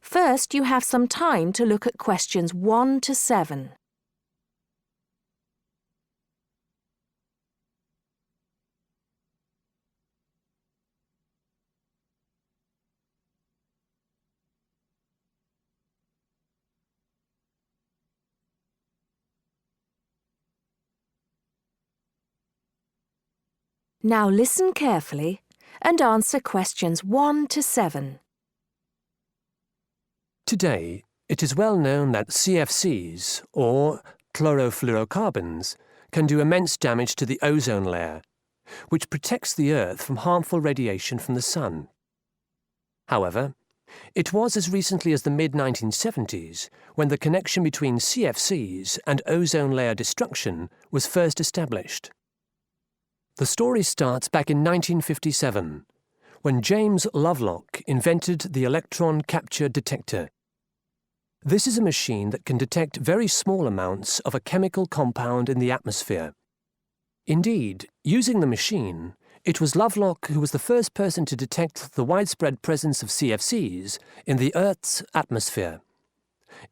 First, you have some time to look at questions 1 to 7. Now listen carefully and answer questions 1 to 7. Today, it is well known that CFCs, or chlorofluorocarbons, can do immense damage to the ozone layer, which protects the Earth from harmful radiation from the sun. However, it was as recently as the mid-1970s when the connection between CFCs and ozone layer destruction was first established. The story starts back in 1957, when James Lovelock invented the electron capture detector. This is a machine that can detect very small amounts of a chemical compound in the atmosphere. Indeed, using the machine, it was Lovelock who was the first person to detect the widespread presence of CFCs in the Earth's atmosphere.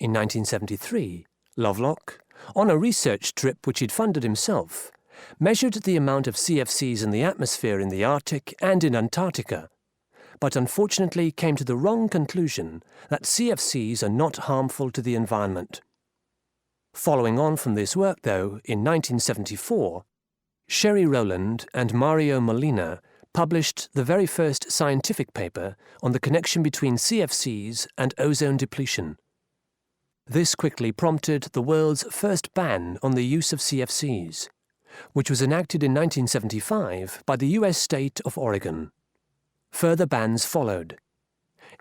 In 1973, Lovelock, on a research trip which he'd funded himself, measured the amount of CFCs in the atmosphere in the Arctic and in Antarctica, but unfortunately came to the wrong conclusion that CFCs are not harmful to the environment. Following on from this work, though, in 1974, Sherry Rowland and Mario Molina published the very first scientific paper on the connection between CFCs and ozone depletion. This quickly prompted the world's first ban on the use of CFCs, which was enacted in 1975 by the US state of Oregon. Further bans followed.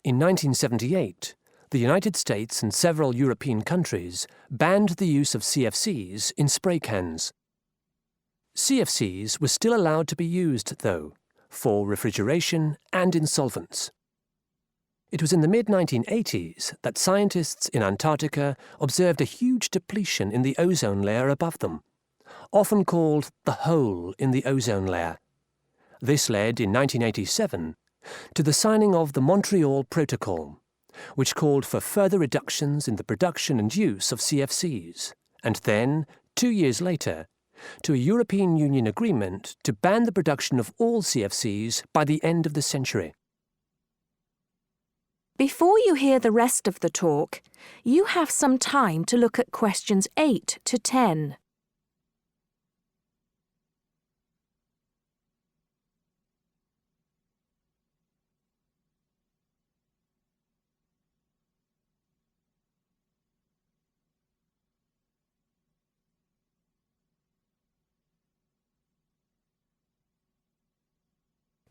In 1978, the United States and several European countries banned the use of CFCs in spray cans. CFCs were still allowed to be used, though, for refrigeration and in solvents. It was in the mid-1980s that scientists in Antarctica observed a huge depletion in the ozone layer above them, often called the hole in the ozone layer. This led, in 1987, to the signing of the Montreal Protocol, which called for further reductions in the production and use of CFCs, and then, 2 years later, to a European Union agreement to ban the production of all CFCs by the end of the century. Before you hear the rest of the talk, you have some time to look at questions 8 to 10.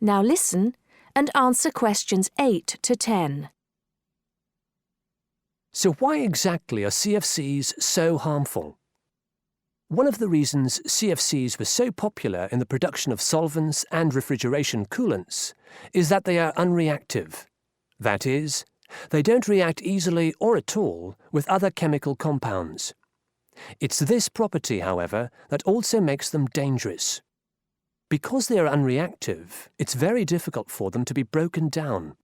Now listen and answer questions 8 to 10. So why exactly are CFCs so harmful? One of the reasons CFCs were so popular in the production of solvents and refrigeration coolants is that they are unreactive. That is, they don't react easily or at all with other chemical compounds. It's this property, however, that also makes them dangerous. Because they are unreactive, it's very difficult for them to be broken down.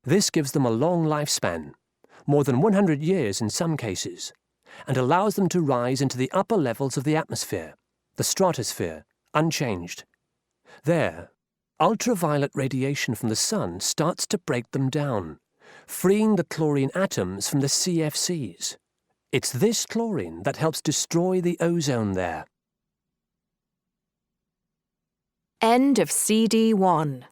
This gives them a long lifespan, more than 100 years in some cases, and allows them to rise into the upper levels of the atmosphere, the stratosphere, unchanged. There, ultraviolet radiation from the sun starts to break them down, freeing the chlorine atoms from the CFCs. It's this chlorine that helps destroy the ozone there. End of CD 1.